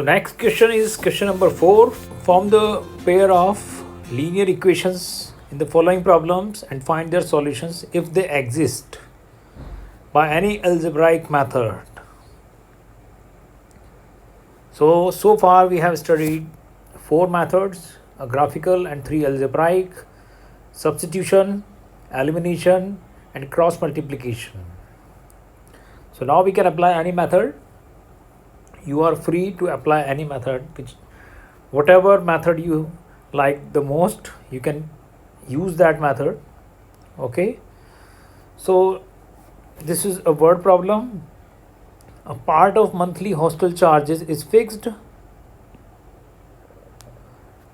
So next question is question number 4. Form the pair of linear equations in the following problems and find their solutions if they exist by any algebraic method. So far we have studied 4 methods, a graphical and 3 algebraic, substitution, elimination and cross multiplication. So now we can apply any method. You are free to apply any method, whatever method you like the most, you can use that method. Okay, so this is a word problem. A part of monthly hostel charges is fixed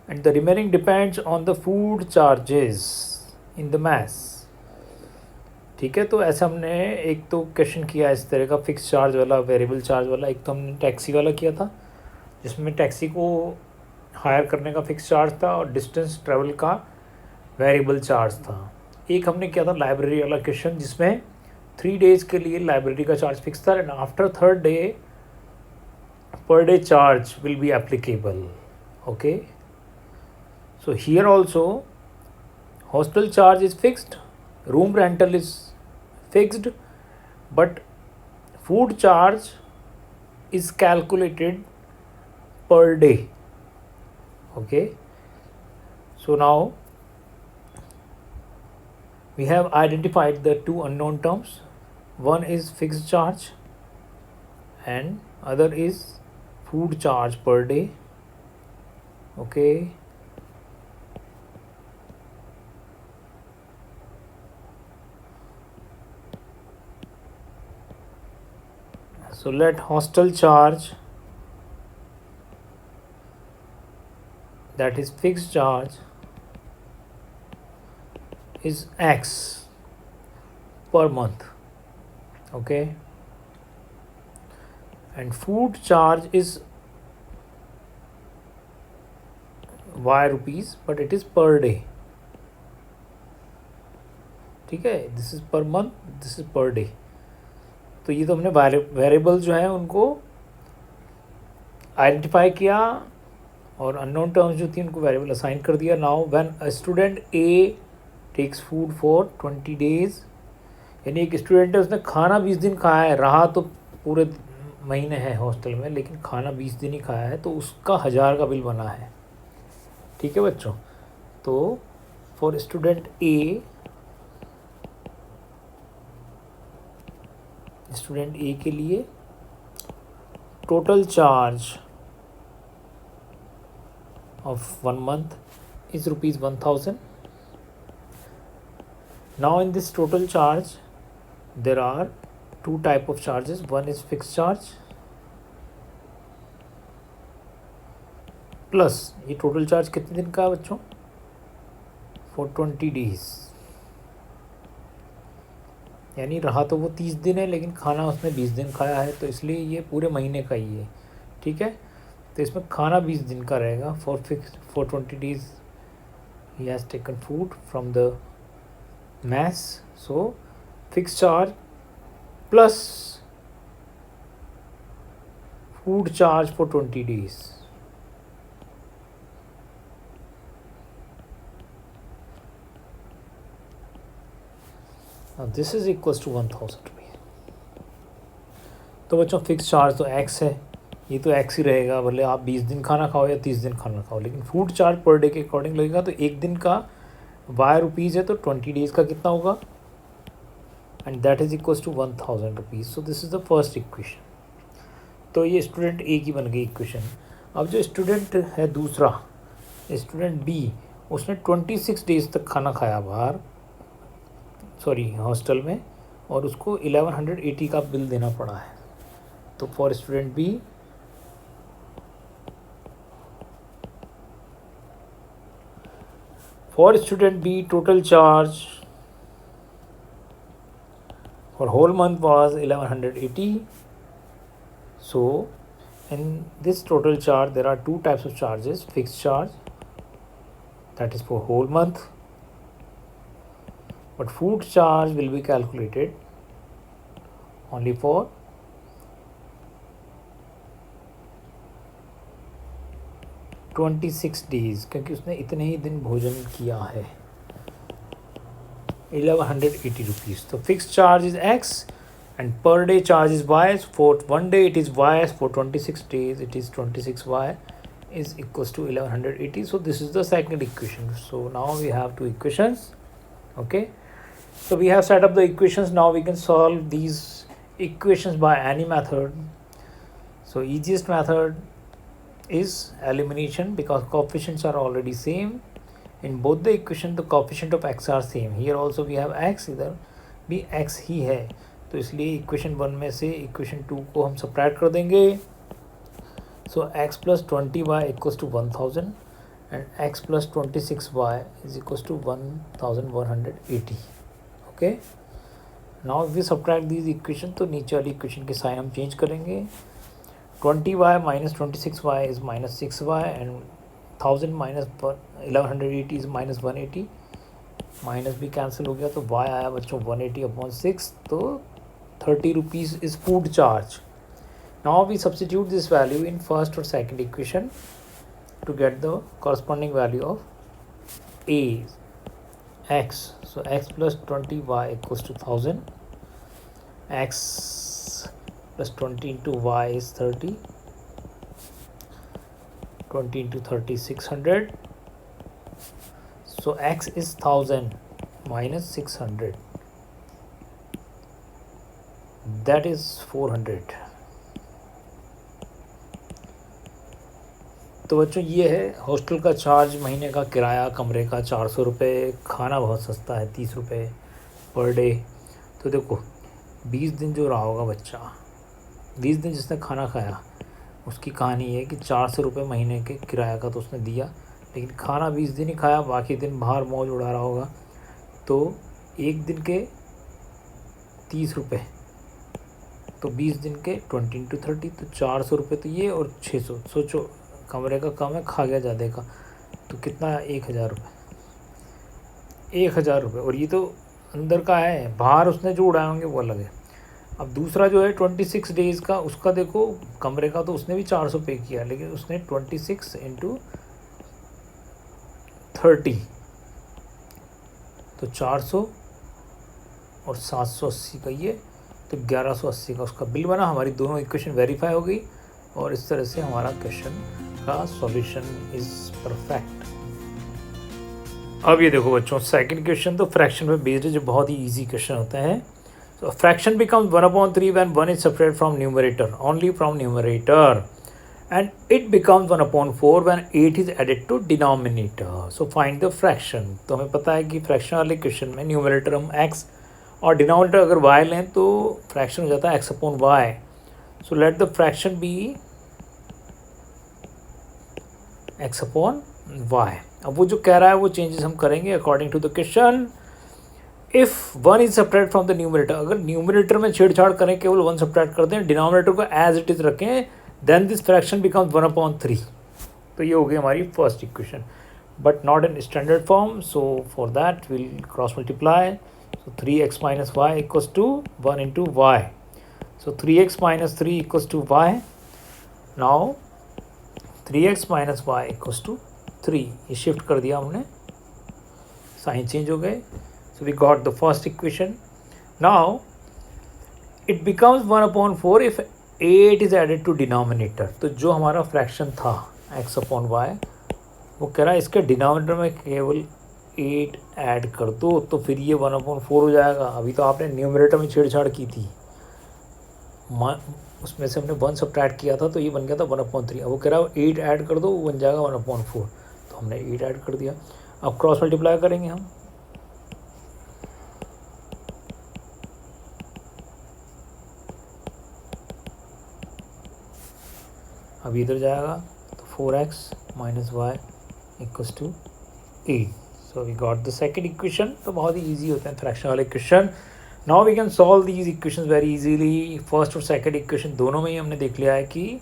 and the remaining depends on the food charges in the mess. ठीक है, तो ऐसा हमने एक तो question किया इस तरह का, फिक्स चार्ज वाला, वेरिएबल चार्ज वाला. एक तो हमने टैक्सी वाला किया था जिसमें टैक्सी को हायर करने का फिक्स चार्ज था और डिस्टेंस ट्रैवल का वेरिएबल चार्ज था. एक हमने किया था लाइब्रेरी वाला क्वेश्चन जिसमें 3 डेज़ के लिए लाइब्रेरी का चार्ज फिक्स था and after 3rd day per day charge will be applicable. Okay, so here also hostel charge is fixed, room rental is fixed, but food charge is calculated per day. Okay, so now we have identified the 2 unknown terms. One is fixed charge and other is food charge per day. Okay, so let hostel charge, that is fixed charge, is X per month. Okay, and food charge is Y rupees, but it is per day. ठीक है, this is per month, this is per day. तो ये तो हमने variable जो है उनको identify किया और अननोन टर्म्स जो थी उनको वेरिएबल असाइन कर दिया. Now when a student A takes food for 20 days, यानी एक स्टूडेंट है उसने खाना 20 दिन खाया है, रहा तो पूरे महीने है हॉस्टल में लेकिन खाना 20 दिन ही खाया है, तो उसका 1000 का बिल बना है. ठीक है बच्चों, तो फॉर स्टूडेंट ए, स्टूडेंट ए के लिए total charge of 1 month is rupees 1000. Now in this total charge there are 2 type of charges. One is fixed charge plus ये टोटल चार्ज कितने दिन का है बच्चों, फॉर 20 days, यानी रहा तो वो 30 दिन है लेकिन खाना उसने 20 दिन खाया है, तो इसलिए ये पूरे महीने का ही है. ठीक है, तो इसमें खाना 20 दिन का रहेगा. For 20 days he has taken food from the mess. So fix charge plus food charge for 20 days. This is equals to 1000 रुपये. तो बच्चों फिक्स चार्ज तो एक्स है, ये तो एक्स ही रहेगा, भले आप 20 दिन खाना खाओ या 30 दिन खाना खाओ, लेकिन फूड चार्ज पर डे के अकॉर्डिंग लगेगा. तो एक दिन का वाई रुपीज़ है तो 20 डेज़ का कितना होगा, and that is equals to 1000 rupees. So this is the first equation. तो ये स्टूडेंट ए की बन गई इक्वेशन. अब जो स्टूडेंट है दूसरा, स्टूडेंट बी, उसने 26 डेज़ तक खाना खाया बाहर, सॉरी हॉस्टल में, और उसको 1180 का बिल देना पड़ा है. तो for student B total charge for whole month was 1180. So in this total charge there are 2 types of charges. Fixed charge, that is for whole month, but food charge will be calculated only for 26 days, क्योंकि उसने इतने ही दिन भोजन किया है, 1180 rupees. तो fix charge is x and per day charge is y. For 1 day it is y, for 26 days it is 26y is equals to 1180. So this is the second equation. So now we have two equations. Okay, so we have set up the equations. Now we can solve these equations by any method. So easiest method is elimination, because coefficients are already same in both the equation. The coefficient of x are same. Here also we have x, इधर भी x ही है, तो इसलिए equation 1 में से equation 2 को हम subtract कर देंगे। So x plus 20y equals to 1000 and x plus 26y is equals to 1180। Okay, now we subtract these equation, तो नीचे वाली इक्वेशन के साइन हम चेंज करेंगे। 20y minus 26y is minus 6y and 1000 minus 1180 is minus 180, minus भी cancel हो गया, तो y आया बच्चों 180/6, तो 30 rupees is food charge. Now we substitute this value in first or second equation to get the corresponding value of a, x. So x plus 20y equals to 1000, x plus 20 into y is 30, 20 into 30 600. So x is 1000 minus 600, that is 400. तो बच्चों ये है hostel का charge, महीने का किराया कमरे का 400 रुपये, खाना बहुत सस्ता है 30 रुपये पर डे। तो देखो 20 दिन जो रहा होगा बच्चा, 20 दिन जिसने खाना खाया, उसकी कहानी ये है कि 400 रुपये महीने के किराया का तो उसने दिया, लेकिन खाना 20 दिन ही खाया, बाकी दिन बाहर मौज उड़ा रहा होगा। तो एक दिन के 30 रुपये, तो 20 दिन के 20 into 30, तो 400 रुपये तो ये, और 600, सोचो कमरे का कम है, खा गया ज़्यादा का, तो कितना है 1000 रुपये, 1000 रुपये। और ये तो अंदर का है, बाहर उसने जो उड़ाए होंगे वो अलग है। अब दूसरा जो है 26 डेज़ का, उसका देखो कमरे का तो उसने भी 400 पे किया, लेकिन उसने 26 into 30, तो 400 और 780 का ये, तो 1180 का उसका बिल बना। हमारी दोनों इक्वेशन वेरीफाई हो गई, और इस तरह से हमारा क्वेश्चन का सॉल्यूशन इज़ परफेक्ट। अब ये देखो बच्चों सेकंड क्वेश्चन तो फ्रैक्शन पे बेस्ड है, जो बहुत ही इजी क्वेश्चन होता है। So fraction becomes 1/3 when 1 is separated from numerator, only from numerator, and it becomes 1/4 when 8 is added to denominator. So find the fraction. तो हमें पता है कि फ्रैक्शन वाले क्वेश्चन में न्यूमरेटर हम x और डिनोमिनेटर अगर y लें तो फ्रैक्शन हो जाता है x/y. So let the fraction be x/y. अब वो जो कह रहा है वो चेंजेस हम करेंगे according to the question. If 1 is separate from the numerator, अगर न्यूमरेटर में छेड़छाड़ करें, केवल 1 सब्ट्रैक्ट कर दें, डिनोमिनेटर को एज इट इज़ रखें, देन दिस फ्रैक्शन बिकम्स 1/3। तो ये हो गई हमारी first equation, but not in standard form. So for that will cross multiply. So 3x minus Y equals to 1 into y. So 3x minus 3 equals to y. Now 3x minus y equals to 3. ये shift कर दिया हमने, sign change हो गए। So we got the first equation. Now it becomes 1/4 if 8 is added to denominator. तो जो हमारा fraction था x/y, वो कह रहा है इसके डिनोमिनेटर में केवल 8 ऐड कर दो, तो फिर ये 1/4 हो जाएगा। अभी तो आपने न्यूमरेटर में छेड़छाड़ की थी, उसमें से हमने 1 सब्ट्रैक्ट किया था, तो ये बन गया था 1/3। अब वो कह रहा है 8 ऐड कर दो, वो बन जाएगा 1/4, तो हमने 8 ऐड कर दिया। अब क्रॉस मल्टीप्लाई करेंगे हम, अब इधर जाएगा तो 4x minus Y equals to 8। So we got the second equation. तो बहुत ही ईजी होते हैं फ्रैक्शन वाले question. Now we can solve these equations very easily. First और सेकंड इक्वेशन दोनों में ही हमने देख लिया है कि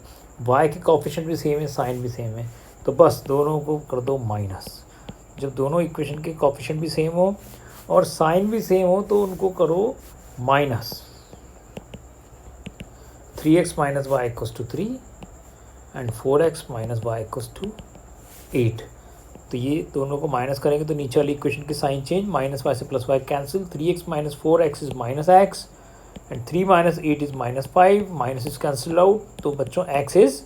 y के कोएफिशिएंट भी सेम है, साइन भी सेम है, तो बस दोनों को कर दो माइनस। जब दोनों इक्वेशन के कोएफिशिएंट भी सेम हो और साइन भी सेम हो तो उनको करो minus. 3x minus Y equals to 3 and 4x minus y equals to 8। तो ये दोनों को माइनस करेंगे तो नीचे वाली इक्वेशन की साइन चेंज, माइनस वाई से plus y cancel, 3x minus 4x is minus x and 3 minus 8 is minus 5, minus is cancel out, तो बच्चों x is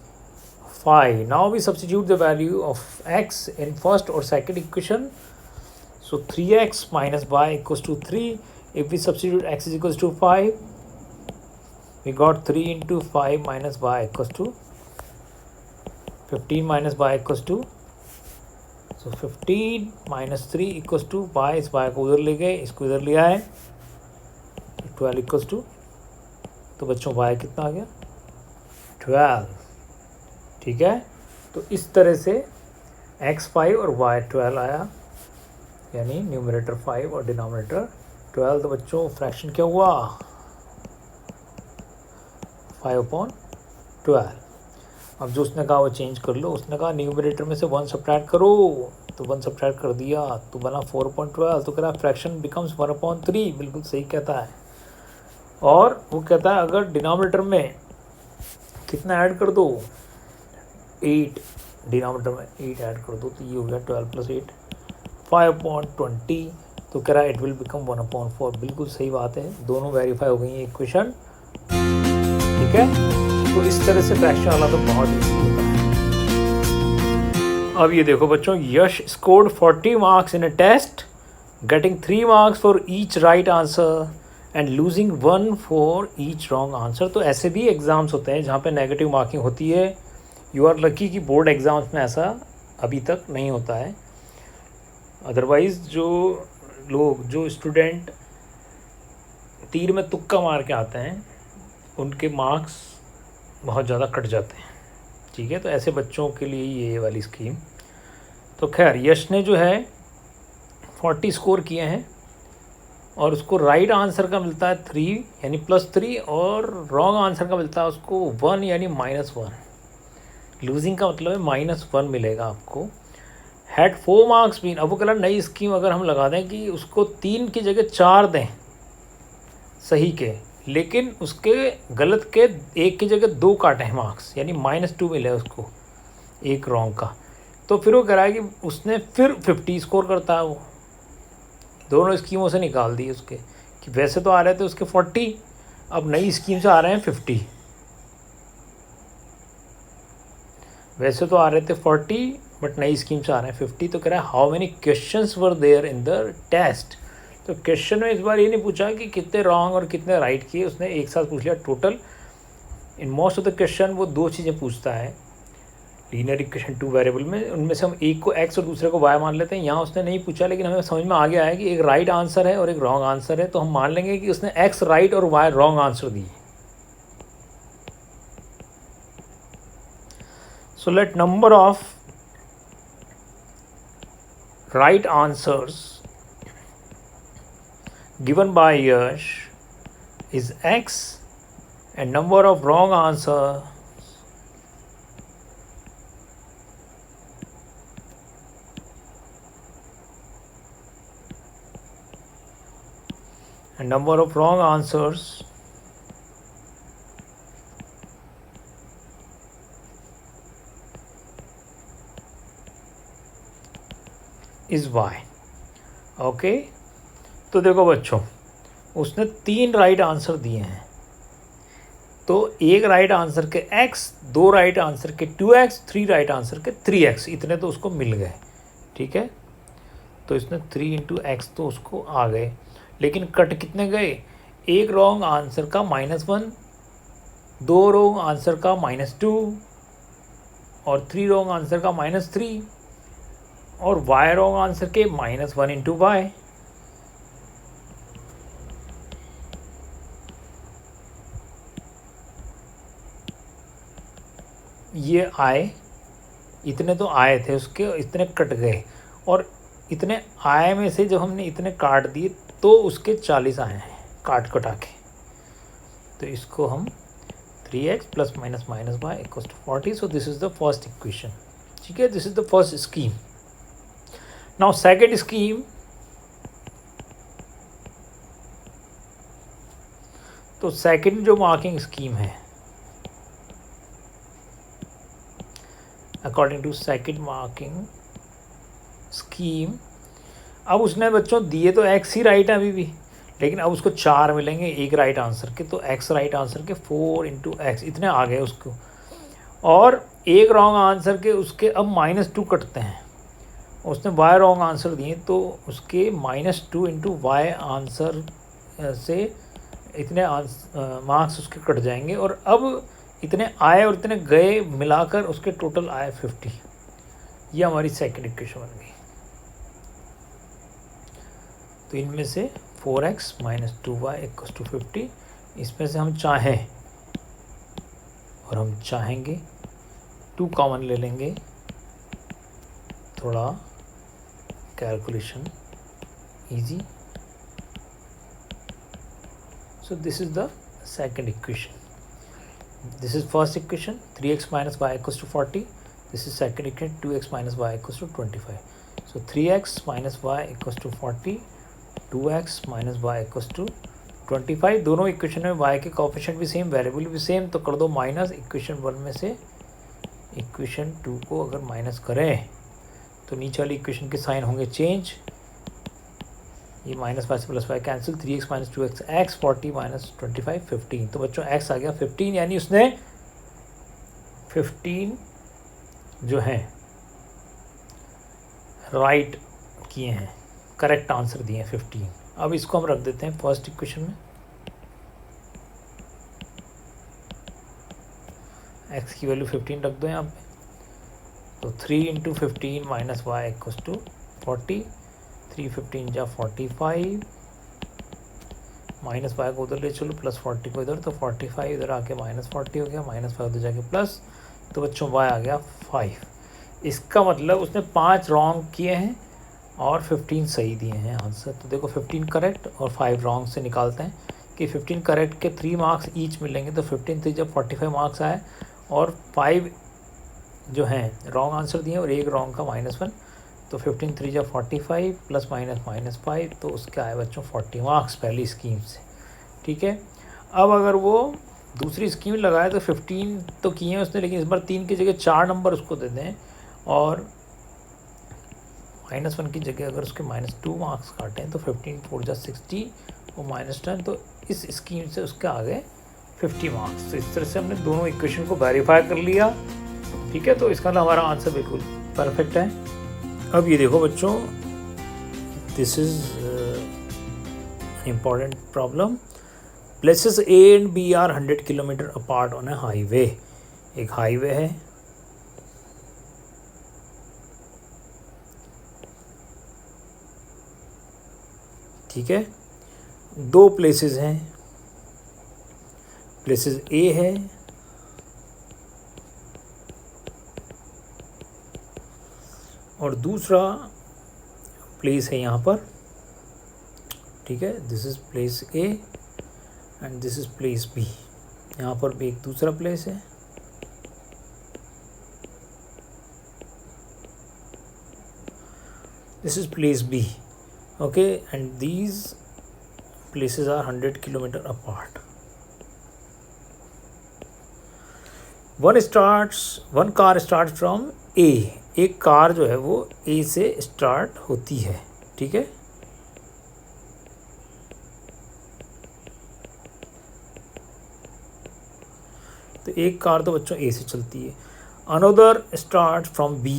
5. Now we substitute the value of x in first और second equation. So 3x minus y equals to 3. If we substitute x is equals to 5, we got 3 into 5 minus y equals to 15 minus y equals to, so 15 minus 3 equals to y, इस y को उधर ले गए, इसको इधर ले आए, 12 equals to, तो बच्चों y कितना आ गया 12. ठीक है, तो इस तरह से x 5 और y 12 आया, यानी न्यूमरेटर 5 और डिनोमिनेटर 12. तो बच्चों फ्रैक्शन क्या हुआ 5/12. अब जो उसने कहा वो चेंज कर लो. उसने कहा न्यूमरेटर में से 1 सब्ट्रैक्ट करो, तो 1 सब्ट्रैक्ट कर दिया तो बना 4/12. तो कह रहा फ्रैक्शन बिकम्स 1/3. बिल्कुल सही कहता है. और वो कहता है अगर डिनोमिनेटर में कितना ऐड कर दो 8, डिनोमिनेटर में 8 ऐड कर दो तो ये हो गया 12 + 8 5/20. तो कह रहा है इट विल बिकम 1/4. बिल्कुल सही बात है, दोनों वेरीफाई हो गई है इक्वेशन. ठीक है, तो इस तरह से फ्रैक्शन वाला तो बहुत ईजी होता है. अब ये देखो बच्चों, Yash scored 40 marks in a test, getting 3 marks for each right answer and losing 1 for each wrong answer. तो ऐसे भी एग्ज़ाम्स होते हैं जहाँ पे नेगेटिव मार्किंग होती है. यू आर लकी कि बोर्ड एग्ज़ाम्स में ऐसा अभी तक नहीं होता है. अदरवाइज़ जो स्टूडेंट तीर में तुक्का मार के आते हैं उनके मार्क्स बहुत ज़्यादा कट जाते हैं. ठीक है, तो ऐसे बच्चों के लिए ये वाली स्कीम. तो खैर यश ने जो है 40 स्कोर किए हैं और उसको राइट आंसर का मिलता है 3 यानी +3 और रॉन्ग आंसर का मिलता है उसको 1 यानी -1. लूजिंग का मतलब है -1 मिलेगा आपको. हैड 4 मार्क्स बीन, अब वो कह रहा नई स्कीम अगर हम लगा दें कि उसको 3 की जगह 4 दें सही के, लेकिन उसके गलत के 1 की जगह 2 काटे हैं मार्क्स, यानी -2 मिले उसको 1 रॉन्ग का. तो फिर वो कह रहा है कि उसने फिर 50 स्कोर करता है. वो दोनों स्कीमों से निकाल दिए उसके कि वैसे तो आ रहे थे उसके 40, अब नई स्कीम से आ रहे हैं 50. वैसे तो आ रहे थे 40 बट नई स्कीम से आ रहे हैं 50. तो कह रहा है how many questions were there in the test. तो क्वेश्चन में इस बार ये नहीं पूछा कि कितने रॉन्ग और कितने राइट किए, उसने एक साथ पूछ लिया total. In most of the question वो 2 चीज़ें पूछता है लीनियर इक्वेशन 2 वेरिएबल में, उनमें से हम एक को x और दूसरे को y मान लेते हैं. यहाँ उसने नहीं पूछा, लेकिन हमें समझ में आ गया है कि एक राइट आंसर है और एक रॉन्ग आंसर है, तो हम मान लेंगे कि उसने x राइट और y रॉन्ग आंसर दिए. So let number of right answers given by Yash is x and number of wrong answers is y. Okay, तो देखो बच्चों उसने 3 राइट आंसर दिए हैं, तो एक राइट आंसर के x, 2 राइट आंसर के 2x, 3 राइट आंसर के 3x, इतने तो उसको मिल गए. ठीक है, तो इसने 3 × x तो उसको आ गए, लेकिन कट कितने गए, एक रॉन्ग आंसर का -1, 2 रॉन्ग आंसर का -2 और 3 रॉन्ग आंसर का -3 और y रॉन्ग आंसर के -1 × y. ये आए, इतने तो आए थे उसके, इतने कट गए, और इतने आए में से जब हमने इतने काट दिए तो उसके 40 आए हैं काट कटा के. तो इसको हम 3x + - y = 40. So this is the first equation. ठीक है, this is the first scheme. Now second scheme. तो सेकेंड जो मार्किंग स्कीम है, according to second marking scheme. अब उसने बच्चों दिए तो एक्स ही राइट है अभी भी, लेकिन अब उसको 4 मिलेंगे एक राइट आंसर के, तो एक्स राइट आंसर के 4 इंटू एक्स इतने आ गए उसको, और एक रॉन्ग आंसर के उसके अब -2 कटते हैं। उसने वाई रॉन्ग आंसर दिए तो उसके -2 इंटू वाई आंसर से इतने मार्क्स उसके कट जाएंगे, और अब इतने आए और इतने गए मिलाकर उसके टोटल आए 50। ये हमारी सेकंड इक्वेशन बन गई। तो इनमें से 4x - 2y = 50, इसमें से हम चाहें, और हम चाहेंगे 2 कॉमन ले लेंगे, थोड़ा calculation easy. So this is the second equation. This is first equation 3x - y = 40. This is second equation 2x - y = 25. So 3x - y = 40, 2x - y = 25। दोनों इक्वेशन में y के कोफिशिएंट भी सेम, वेरिएबल भी same, तो कर दो minus. Equation 1 में से इक्वेशन 2 को अगर माइनस करें तो नीचे वाली इक्वेशन के साइन होंगे चेंज, ये -5 से +5 कैंसिल, 3x - 2x x 40 - 25 15। तो बच्चों x आ गया 15, यानी उसने 15 जो है राइट किए हैं, करेक्ट आंसर दिए हैं 15। अब इसको हम रख देते हैं फर्स्ट इक्वेशन में, x की वैल्यू 15 रख दो यहाँ पे। तो 3 × 15 - y = 40, 3 15 जा 45, -5 को उधर ले चलो, +40 को इधर, तो 45 इधर आके -40 हो गया, -5 उधर जाके प्लस, तो बच्चों y आ गया 5। इसका मतलब उसने 5 रॉन्ग किए हैं और 15 सही दिए हैं आंसर। तो देखो 15 करेक्ट और 5 रॉन्ग से निकालते हैं कि 15 करेक्ट के 3 मार्क्स ईच मिलेंगे, तो 15 3 जब 45 मार्क्स आए, और 5 जो हैं रॉन्ग आंसर दिए और एक रॉन्ग का -1, तो 15 3 जा 45 +- -5, तो उसके आए बच्चों 40 मार्क्स पहली स्कीम से। ठीक है, अब अगर वो दूसरी स्कीम लगाए तो 15 तो किए हैं उसने, लेकिन इस बार 3 की जगह 4 नंबर उसको दे दें, और -1 की जगह अगर उसके -2 मार्क्स काटें, तो 15 4 जा 60 और -10, तो इस स्कीम से उसके आ गए 50 मार्क्स। तो इस तरह से हमने दोनों इक्वेशन को वेरीफाई कर लिया। ठीक है, तो इसका हमारा आंसर बिल्कुल परफेक्ट है। अब ये देखो बच्चों, this is important problem. Places A and B are 100 kilometre apart on a highway. एक हाईवे है, ठीक है, 2 प्लेसेस हैं, प्लेसेस A है और दूसरा प्लेस है यहाँ पर। ठीक है, this is place A and this is place B। यहाँ पर भी एक दूसरा प्लेस है, this is place B। Okay, and these places are 100 kilometre apart. One car start from A। एक कार जो है वो A से स्टार्ट होती है। ठीक है, तो एक कार तो बच्चों A से चलती है। Another start from B।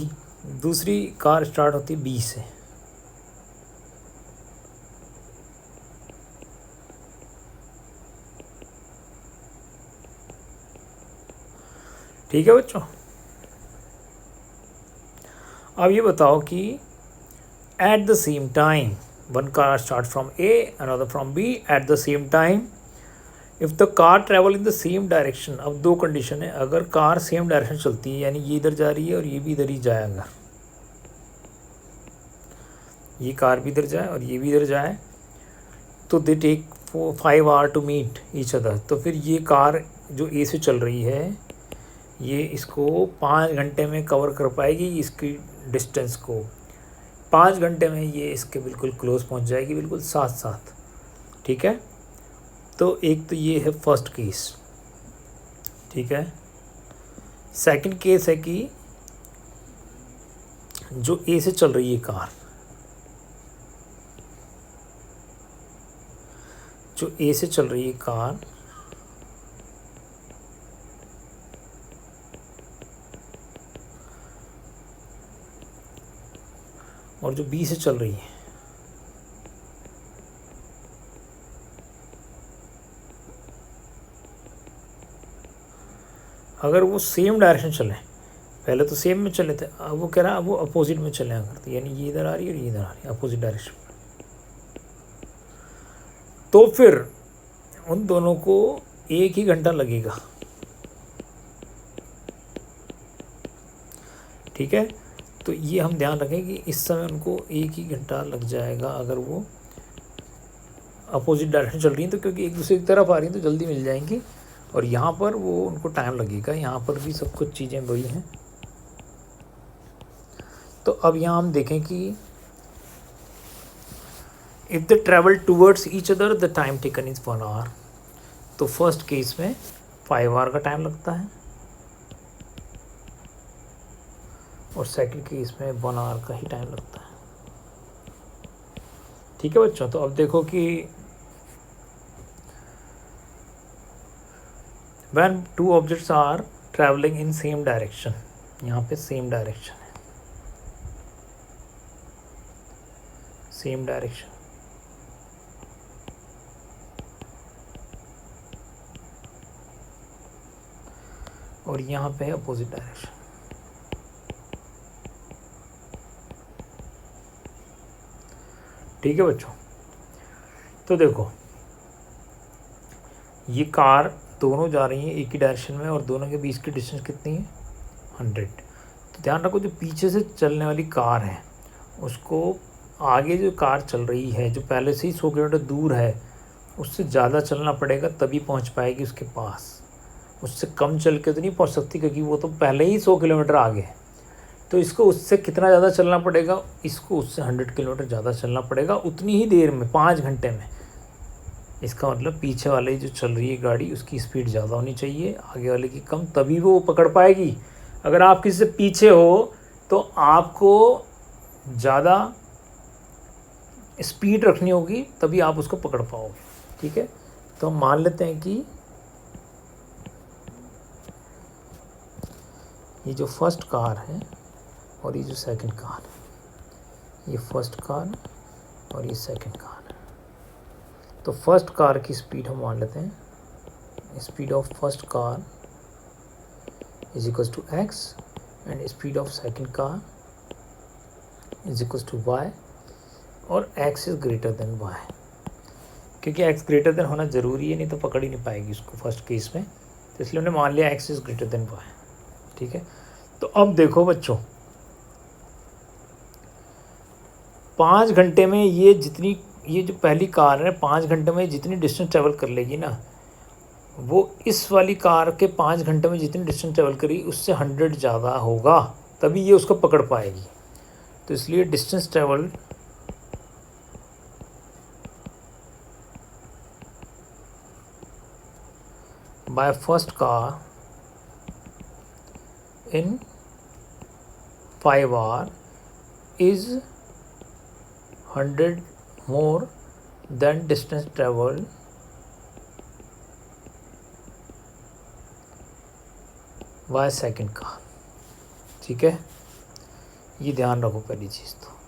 दूसरी कार स्टार्ट होती है B से। ठीक है बच्चों, अब ये बताओ कि eight the same time one car start from A, another from B eight the same time, if the car travel in the same direction. अब 2 कंडीशन है, अगर कार सेम डायरेक्शन चलती है, यानी ये इधर जा रही है और ये भी इधर ही जाएगा, ये कार भी इधर जाए और ये भी इधर जाए, तो they take 5 hour to meet each other. तो फिर ये कार जो A से चल रही है, ये इसको 5 घंटे में कवर कर पाएगी, इसकी डिस्टेंस को 5 घंटे में ये इसके बिल्कुल क्लोज पहुंच जाएगी, बिल्कुल साथ साथ। ठीक है, तो एक तो ये है फर्स्ट केस। ठीक है, सेकंड केस है कि जो ए से चल रही है कार, जो ए से चल रही है कार और जो बी से चल रही है, अगर वो सेम डायरेक्शन चले, पहले तो सेम में चले थे, अब वो कह रहा है अब वो अपोजिट में चले अगर, तो यानी ये इधर आ रही है और ये इधर आ रही है अपोजिट डायरेक्शन, तो फिर उन दोनों को 1 ही घंटा लगेगा। ठीक है, तो ये हम ध्यान रखें कि इस समय उनको 1 ही घंटा लग जाएगा अगर वो अपोजिट डायरेक्शन चल रही हैं, तो क्योंकि एक दूसरे की तरफ आ रही हैं तो जल्दी मिल जाएंगी, और यहाँ पर वो उनको टाइम लगेगा। यहाँ पर भी सब कुछ चीज़ें वही हैं। तो अब यहाँ हम देखें कि if the travel towards each other the time taken is 1 hour, तो फर्स्ट केस में 5 आवर का टाइम लगता है और सेकंड केस में 1 आवर का ही टाइम लगता है। ठीक है बच्चों, तो अब देखो कि when 2 objects are traveling in same direction, यहाँ पे सेम डायरेक्शन है, सेम डायरेक्शन, और यहाँ पे है अपोजिट डायरेक्शन। ठीक है बच्चों, तो देखो ये कार दोनों जा रही हैं एक ही डायरेक्शन में और दोनों के बीच की डिस्टेंस कितनी है 100। तो ध्यान रखो जो पीछे से चलने वाली कार है उसको आगे जो कार चल रही है जो पहले से ही 100 किलोमीटर दूर है उससे ज़्यादा चलना पड़ेगा तभी पहुंच पाएगी उसके पास। उससे कम चल के तो नहीं पहुंच सकती क्योंकि वो तो पहले ही 100 किलोमीटर आगे है। तो इसको उससे कितना ज़्यादा चलना पड़ेगा, इसको उससे 100 किलोमीटर ज़्यादा चलना पड़ेगा उतनी ही देर में, 5 घंटे में। इसका मतलब पीछे वाले जो चल रही है गाड़ी उसकी स्पीड ज़्यादा होनी चाहिए, आगे वाले की कम, तभी वो पकड़ पाएगी। अगर आप किसी से पीछे हो तो आपको ज़्यादा स्पीड रखनी होगी तभी आप उसको पकड़ पाओगे। ठीक है, तो हम मान लेते हैं कि ये जो फर्स्ट कार है और ये जो सेकंड कार है, ये फर्स्ट कार और ये सेकंड कार है। तो फर्स्ट कार की स्पीड हम मान लेते हैं, speed of first car is equals to x and speed of second car is equals to y, और x is greater than y, क्योंकि x ग्रेटर देन होना ज़रूरी है, नहीं तो पकड़ ही नहीं पाएगी उसको फर्स्ट केस में। तो इसलिए हमने मान लिया x is greater than y। ठीक है, तो अब देखो बच्चों 5 घंटे में ये जो पहली कार है 5 घंटे में जितनी डिस्टेंस ट्रेवल कर लेगी ना, वो इस वाली कार के 5 घंटे में जितनी डिस्टेंस ट्रेवल करी उससे 100 ज़्यादा होगा, तभी ये उसको पकड़ पाएगी। तो इसलिए distance travel by first car in 5 hours is 100 more than distance traveled by second car। ठीक है, ये ध्यान रखो पहली चीज़ तो।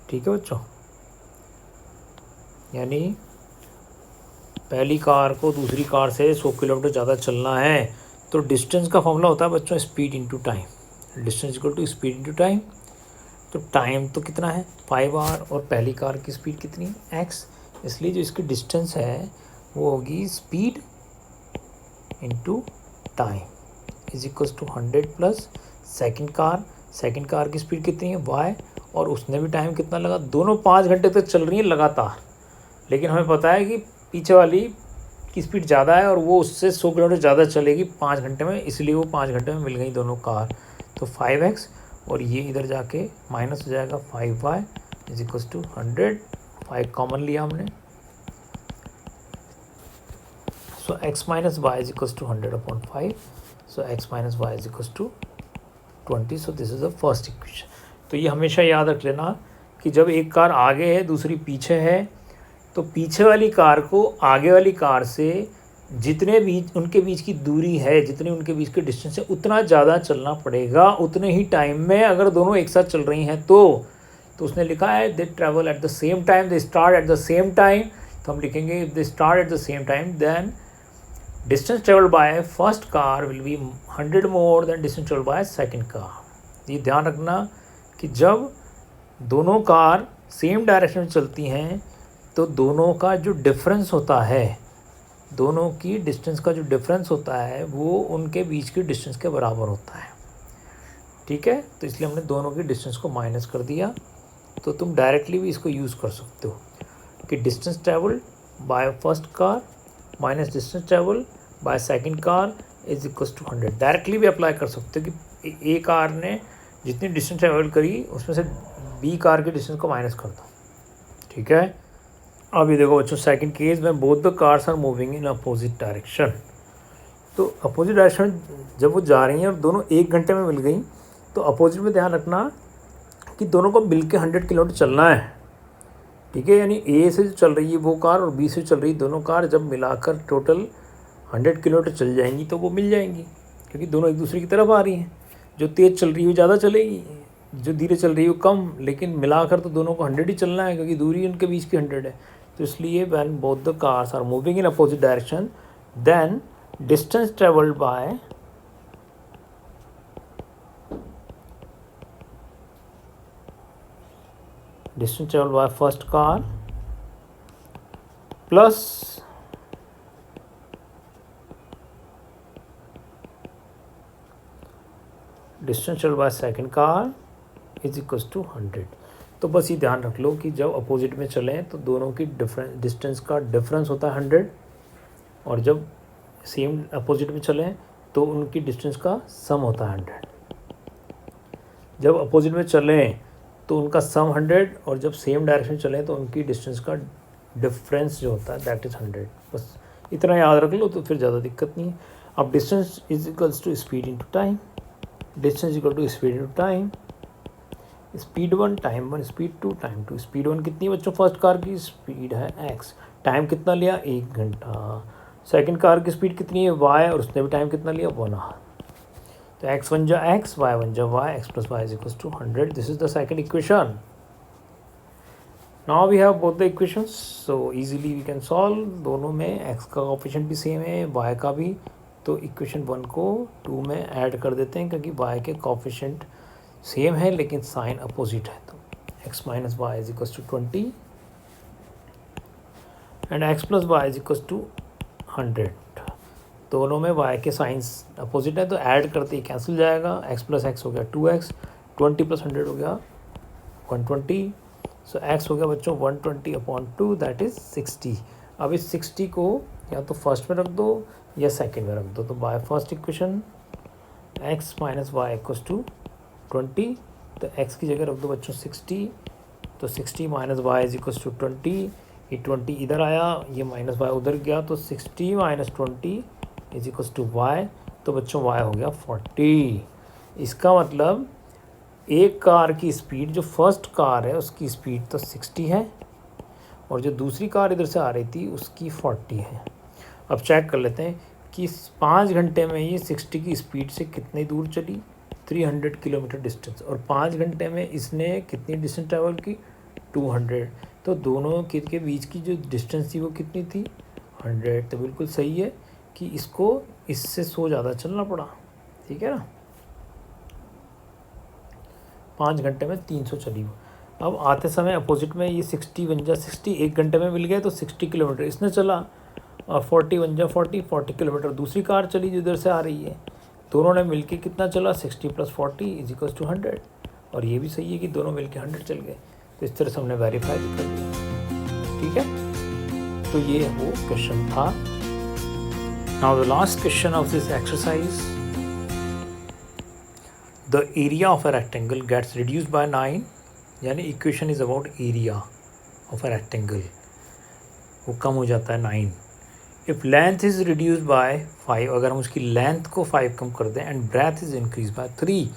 ठीक है बच्चों, यानी पहली कार को दूसरी कार से 100 किलोमीटर ज़्यादा चलना है तो डिस्टेंस का फॉर्मूला होता है बच्चों speed into time. Distance equal to speed into time. तो टाइम तो कितना है 5 आवर और पहली कार की स्पीड कितनी है x, इसलिए जो इसकी डिस्टेंस है वो होगी speed into time is equals to 100 plus second car की स्पीड कितनी है y, और उसने भी टाइम कितना लगा, दोनों 5 घंटे तक चल रही हैं लगातार, लेकिन हमें पता है कि पीछे वाली की स्पीड ज़्यादा है और वो उससे 100 किलोमीटर ज़्यादा चलेगी 5 घंटे में, इसलिए वो 5 घंटे में मिल गई दोनों कार। तो 5x और ये इधर जाके माइनस हो जाएगा 5y is equals to 100, 5 common लिया हमने, so x minus Y is equals to 100/5. So x minus Y is equals to 20. So this is the first equation. तो ये हमेशा याद रख लेना कि जब एक कार आगे है दूसरी पीछे है, तो पीछे वाली कार को आगे वाली कार से जितने बीच उनके बीच की दूरी है, जितने उनके बीच के डिस्टेंस है, उतना ज़्यादा चलना पड़ेगा उतने ही टाइम में. अगर दोनों एक साथ चल रही हैं तो उसने लिखा है they travel at the same time, they start at the same time. तो हम लिखेंगे if they start at the same time then distance travel by first car will be 100 more than distance travel by second car. ये ध्यान रखना कि जब दोनों car same direction में चलती हैं तो दोनों का जो डिफरेंस होता है, दोनों की डिस्टेंस का जो डिफरेंस होता है वो उनके बीच की डिस्टेंस के बराबर होता है. ठीक है, तो इसलिए हमने दोनों की डिस्टेंस को माइनस कर दिया. तो तुम डायरेक्टली भी इसको यूज़ कर सकते हो कि distance travel by first car minus distance travel by second car is equals to 100. Directly भी अप्लाई कर सकते हो कि ए कार ने जितनी डिस्टेंस ट्रैवल करी उसमें से बी कार के डिस्टेंस को माइनस कर दो. ठीक है, अभी देखो बच्चों सेकंड केस में both the cars are moving in opposite direction. तो अपोजिट डायरेक्शन जब वो जा रही हैं और दोनों 1 घंटे में मिल गई, तो अपोजिट में ध्यान रखना कि दोनों को मिल के 100 किलोमीटर चलना है. ठीक है, यानी ए से जो चल रही है वो कार और बी से चल रही दोनों कार जब मिलाकर टोटल 100 किलोमीटर चल जाएंगी तो वो मिल जाएंगी, क्योंकि दोनों एक दूसरे की तरफ आ रही हैं. जो तेज़ चल रही है वो ज़्यादा चलेगी, जो धीरे चल रही है वो कम, लेकिन मिलाकर तो दोनों को 100 ही चलना है क्योंकि दूरी उनके बीच की 100 है. तो इसलिए when both the cars are moving in opposite direction then distance travelled by first car plus distance travelled by second car is equals to 100. तो बस ये ध्यान रख लो कि जब अपोजिट में चलें तो दोनों की डिस्टेंस का डिफरेंस होता है 100, और जब सेम अपोजिट में चलें तो उनकी डिस्टेंस का सम होता है 100. जब अपोजिट में चलें तो उनका सम 100, और जब सेम डायरेक्शन चलें तो उनकी डिस्टेंस का डिफरेंस जो होता है दैट इज़ 100. बस इतना याद रख लो तो फिर ज़्यादा दिक्कत नहीं है. अब distance is equals to speed into time. Distance equal to speed into time. Speed 1 time 1 speed 2 time 2. Speed 1 कितनी है बच्चों? फर्स्ट कार की स्पीड है x. टाइम कितना लिया? 1 घंटा. सेकंड कार की स्पीड कितनी है? y, और उसने भी टाइम कितना लिया? 1 आवर. तो x बन जा x, y बन जा y, x plus y is equals to 100. This is the second equation. Now we have both the equations, so easily we can solve. दोनों में x का कोफिशिएंट भी सेम है, y का भी. तो इक्वेशन 1 को 2 में ऐड कर देते हैं क्योंकि y के कोफिशिएंट सेम है लेकिन साइन अपोजिट है. तो x minus Y is equals to 20 and x plus Y is equals to 100. दोनों में y के साइंस अपोजिट है तो ऐड करते ही कैंसिल जाएगा. x प्लस एक्स हो गया 2x, 20 प्लस 100 हो गया 120. सो x हो गया बच्चों 120/2 दैट इज़ 60. अब इस 60 को या तो फर्स्ट में रख दो या सेकंड में रख दो. तो by first equation x minus Y equals to 20. तो x की जगह रख दो बच्चों 60. तो 60 minus Y is equals to 20. ये 20 इधर आया, ये माइनस वाई उधर गया, तो 60 minus 20 is equals to Y. तो बच्चों y हो गया 40. इसका मतलब एक कार की स्पीड, जो फर्स्ट कार है उसकी स्पीड तो 60 है और जो दूसरी कार इधर से आ रही थी उसकी 40 है. अब चेक कर लेते हैं कि 5 घंटे में ये 60 की स्पीड से कितनी दूर चली, 300 किलोमीटर डिस्टेंस, और 5 घंटे में इसने कितनी डिस्टेंस ट्रैवल की, 200. तो दोनों के बीच की जो डिस्टेंस थी वो कितनी थी, 100. तो बिल्कुल सही है कि इसको इससे 100 ज़्यादा चलना पड़ा. ठीक है ना, 5 घंटे में 300 चली वो. अब आते समय अपोजिट में ये 60 बन जा 60, 1 घंटे में मिल गए तो 60 किलोमीटर इसने चला, और 40 बन जा 40 किलोमीटर दूसरी कार चली जो इधर से आ रही है. दोनों ने मिलके कितना चला, 60 + 40 इज इक्वल्स टू 100. और ये भी सही है कि दोनों मिलके 100 चल गए. तो इस तरह से हमने वेरीफाई कर दिया. ठीक है, तो ये वो क्वेश्चन था. Now the last question of this exercise, the area of a rectangle gets reduced by 9. यानी equation is about area of a rectangle, वो कम हो जाता है 9. If length is reduce by 5, अगर हम उसकी लेंथ को 5 कम कर दें, and breadth is increase by 3,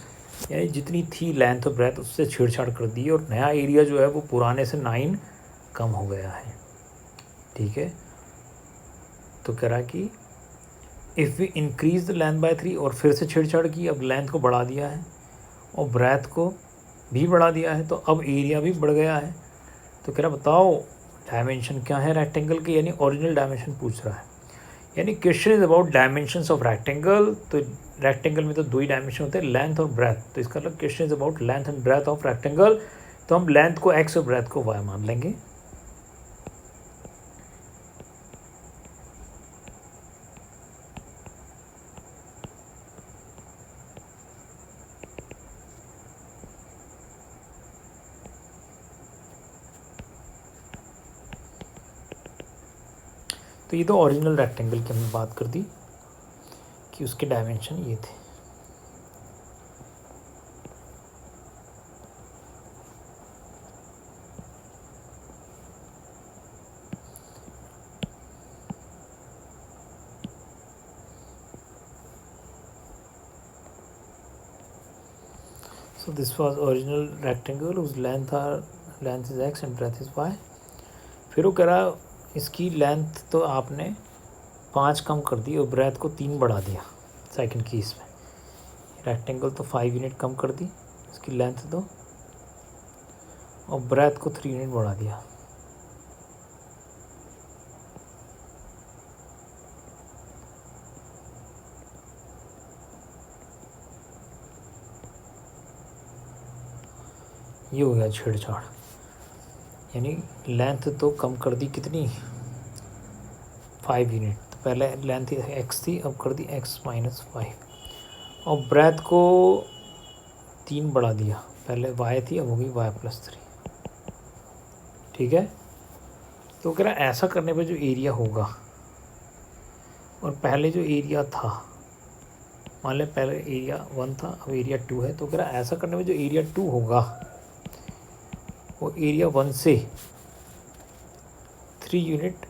यानी जितनी थी लेंथ और ब्रेथ उससे छेड़छाड़ कर दी और नया एरिया जो है वो पुराने से 9 कम हो गया है। ठीक है, तो कह रहा है कि if we increase the length by 3, और फिर से छेड़छाड़ की, अब लेंथ को बढ़ा दिया है और ब्रेथ को भी बढ़ा दिया है, तो अब एरिया भी बढ़ गया है। तो कह रहा बताओ डायमेंशन क्या है रेक्टेंगल के, यानी ओरिजिनल डायमेंशन पूछ रहा है। यानी question is about dimensions of rectangle. तो रेक्टेंगल में तो 2 ही डायमेंशन होते हैं, लेंथ और ब्रेथ। तो इसका मतलब question is about length and breadth of rectangle. तो हम लेंथ को x और ब्रेथ को y मान लेंगे। तो ये तो ओरिजिनल रेक्टेंगल की हमने बात कर दी कि उसके डायमेंशन ये थे। So this was original rectangle whose length is x and breadth is y। फिर वो कह रहा इसकी लेंथ तो आपने 5 कम कर दी और ब्रेथ को 3 बढ़ा दिया सेकंड केस में। रेक्टेंगल तो 5 यूनिट कम कर दी इसकी लेंथ तो, और ब्रेथ को 3 यूनिट बढ़ा दिया। ये हो गया छेड़छाड़, यानी लेंथ तो कम कर दी कितनी 5 यूनिट। तो पहले लेंथ x थी, अब कर दी x माइनस 5, और ब्रेथ को 3 बढ़ा दिया, पहले y थी अब हो गई y प्लस 3। ठीक है, तो कह रहा ऐसा करने पे जो एरिया होगा और पहले जो एरिया था, मान लें पहले एरिया 1 था अब एरिया 2 है, तो कह रहा ऐसा करने में जो एरिया 2 होगा वो एरिया 1 से 3 यूनिट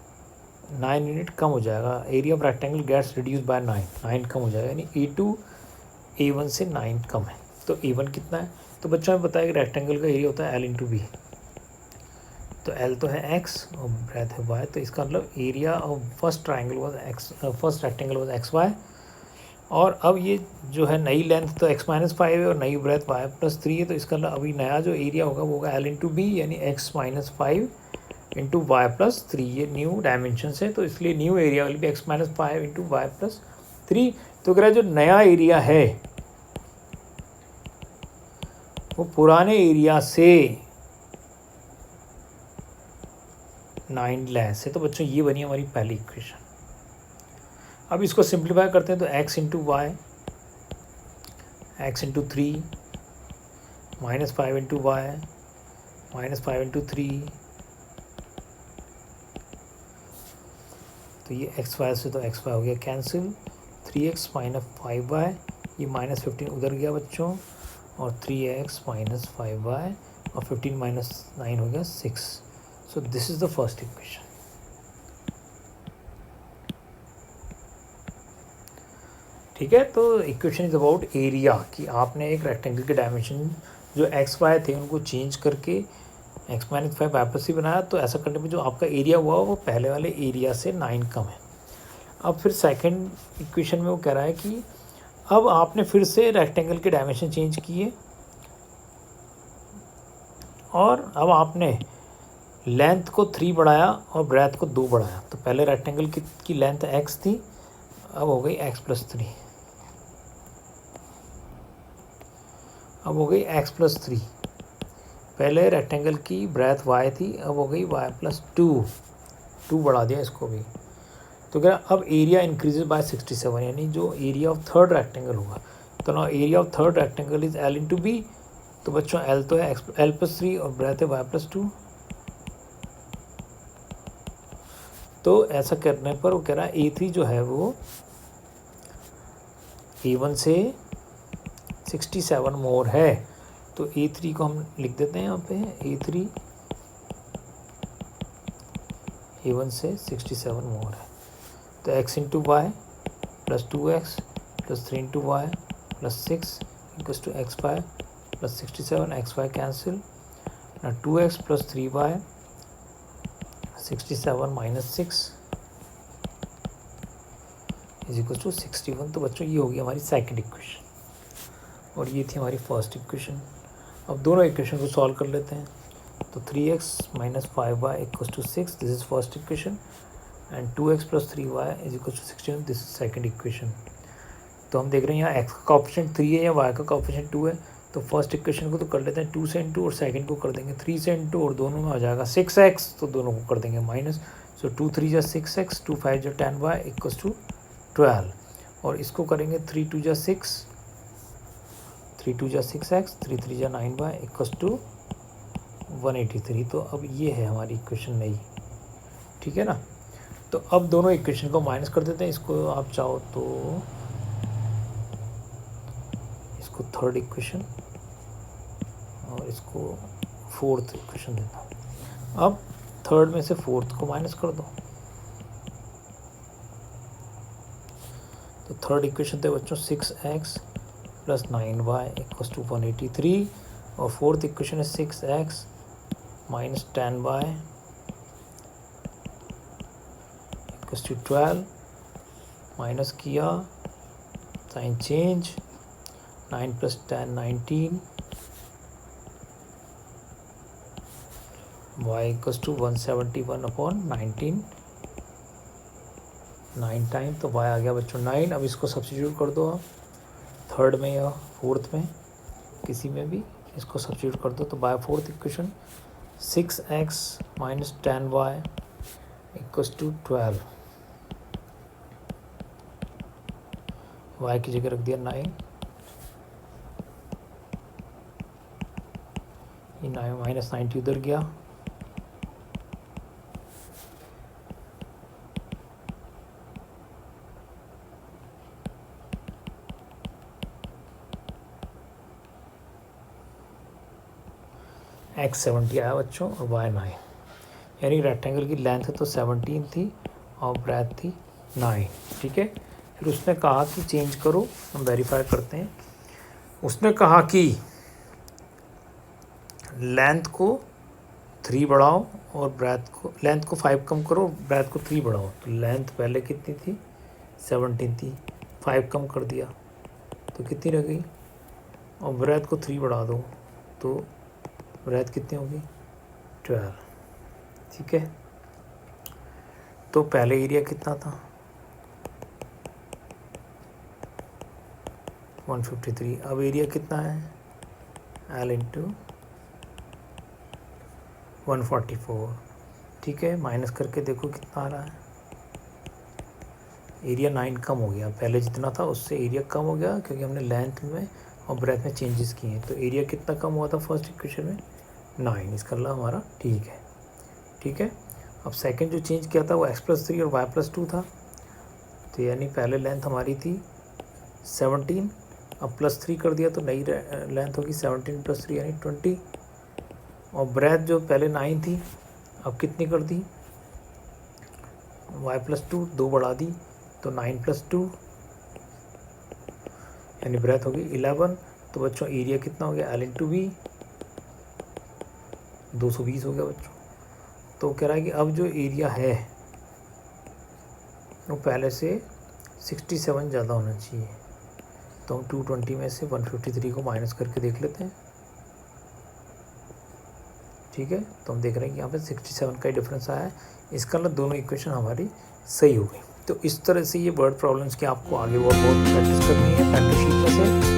9 यूनिट कम हो जाएगा। Area of rectangle gets reduce by 9 कम हो जाएगा, यानी A2 A1 से 9 कम है। तो A1 कितना है, तो बच्चों में बताया कि रेक्टेंगल का एरिया होता है L इंटू बी। तो L तो है x और ब्रेथ है y, तो इसका मतलब area of first triangle was x, first rectangle was XY। और अब ये जो है नई लेंथ तो x माइनस 5 है और नई ब्रेथ y प्लस 3 है, तो इसका मतलब अभी नया जो एरिया होगा वो होगा L इंटू बी, यानी x minus 5 into Y plus 3। ये न्यू डायमेंशन है, तो इसलिए new area will be x minus 5 into Y plus 3। तो कह रहा है जो नया एरिया है वो पुराने एरिया से 9 लेस है। तो बच्चों ये बनी हमारी पहली इक्वेशन। अब इसको सिंप्लीफाई करते हैं, तो x into Y, X into 3 minus 5 into Y minus 5 into 3, तो ये एक्स वाई से तो एक्स वाई हो गया कैंसिल, 3x माइनस 5y, ये माइनस 15 उधर गया बच्चों, और 3x माइनस 5y और 15 माइनस 9 हो गया 6। सो this is the first equation. ठीक है, तो इक्वेशन इज अबाउट एरिया कि आपने एक रेक्टेंगल के डायमेंशन जो एक्स वाई थे उनको चेंज करके x माइनस 5 वाई प्लस 3 बनाया। तो ऐसा करने में जो आपका एरिया हुआ वो पहले वाले एरिया से 9 कम है। अब फिर सेकंड इक्वेशन में वो कह रहा है कि अब आपने फिर से रेक्टेंगल के डायमेंशन चेंज किए और अब आपने लेंथ को 3 बढ़ाया और ब्रेथ को 2 बढ़ाया। तो पहले रेक्टेंगल की लेंथ x थी, अब हो गई x प्लस 3, अब हो गई x प्लस 3। पहले रेक्टेंगल की ब्रेथ y थी, अब हो गई y प्लस 2 बढ़ा दिया इसको भी। तो क्या अब एरिया इंक्रीजेज बाय 67, यानी जो एरिया ऑफ थर्ड रेक्टेंगल होगा, तो ना area of third rectangle is L into B. तो बच्चों L तो है L प्लस 3 और ब्रेथ है y प्लस 2। तो ऐसा करने पर वो कह रहा है A3 जो है वो A1 से 67 मोर है। तो A3 को हम लिख देते हैं यहाँ पे, A3 A1 से 67 मोर है। तो x into Y plus 2x plus 3 into Y plus 6 equals to x5 plus 67, xy cancel ना 2x plus 3y 67 minus 6 is equal to 61। तो बच्चों ये होगी हमारी सेकंड इक्वेशन और ये थी हमारी फर्स्ट इक्वेशन। अब दोनों इक्वेशन को सॉल्व कर लेते हैं। तो 3x minus 5y equals to 6, this is first equation, and 2x plus 3y is equal to 61, this is second equation. तो हम देख रहे हैं यहाँ x का कोएफिशिएंट 3 है या y का कोएफिशिएंट 2 है। तो फर्स्ट इक्वेशन को तो कर लेते हैं 2 से इंटू और सेकंड को कर देंगे 3 से इंटू और दोनों में आ जाएगा 6x, तो दोनों को कर देंगे माइनस। सो 2 3 जा 6x, 2 5 जा 10y इक्वल्स टू 12, और इसको करेंगे 3 2 जा 6, 3 2 जा 6x, 3 3 जा 9y इक्वल्स टू 183। तो अब ये है हमारी इक्वेशन नई, ठीक है ना। तो अब दोनों इक्वेशन को माइनस कर देते हैं। इसको आप चाहो तो इसको थर्ड इक्वेशन और इसको फोर्थ इक्वेशन देता हूँ। अब थर्ड में से फोर्थ को माइनस कर दो। तो थर्ड इक्वेशन थे बच्चों 6x plus 9y equals to 183, और फोर्थ इक्वेशन है 6x minus 10y equals to 12, minus किया sign change, 9 plus 10 19, y equals to 171 upon 19, 9 time, तो y आ गया बच्चों 9। अब इसको सब्स्टिट्यूट कर दो आप थर्ड में या फोर्थ में, किसी में भी इसको सब्स्टिट्यूट कर दो। तो by fourth equation 6x minus 10y equals to 12, y की जगह रख दिया 9, ये 9 माइनस 90 उधर गया, x 70 आया बच्चों और y 9, यानी रेक्टेंगल की लेंथ तो 17 थी और ब्रेथ थी 9, ठीक है। फिर उसने कहा कि चेंज करो, हम वेरीफाई करते हैं। उसने कहा कि लेंथ को 3 बढ़ाओ और ब्रेथ को, लेंथ को 5 कम करो, ब्रेथ को 3 बढ़ाओ। तो लेंथ पहले कितनी थी 17 थी, 5 कम कर दिया तो कितनी रह गई, और ब्रेथ को 3 बढ़ा दो तो ब्रेथ कितनी होगी 12, ठीक है। तो पहले एरिया कितना था 153, अब एरिया कितना है L इंटू 144, ठीक है। माइनस करके देखो कितना आ रहा है, एरिया 9 कम हो गया, पहले जितना था उससे एरिया कम हो गया क्योंकि हमने लेंथ में और ब्रेथ में चेंजेस किए हैं। तो एरिया कितना कम हुआ था फर्स्ट इक्वेशन में 9, इसका ला हमारा ठीक है, ठीक है। अब सेकंड जो चेंज किया था वो x प्लस 3 और y प्लस 2 था, तो यानी पहले लेंथ हमारी थी 17, अब प्लस 3 कर दिया तो नई लेंथ होगी 17 प्लस 3 यानी 20, और ब्रेथ जो पहले 9 थी अब कितनी कर दी y प्लस 2, 2 बढ़ा दी तो 9 प्लस 2 यानी ब्रेथ होगी 11। तो बच्चों एरिया कितना हो गया L इंटू वी 220 हो गया बच्चों। तो कह रहा है कि अब जो एरिया है वो पहले से 67 ज़्यादा होना चाहिए। तो हम 220 में से 153 को माइनस करके देख लेते हैं, ठीक है। तो हम देख रहे हैं कि यहाँ पे 67 का ही डिफरेंस आया है, इसका मतलब दोनों इक्वेशन हमारी सही हो गई। तो इस तरह से ये वर्ड प्रॉब्लम्स की आपको आगे बहुत प्रैक्टिस करनी है प्रैक्टिस शीट में से।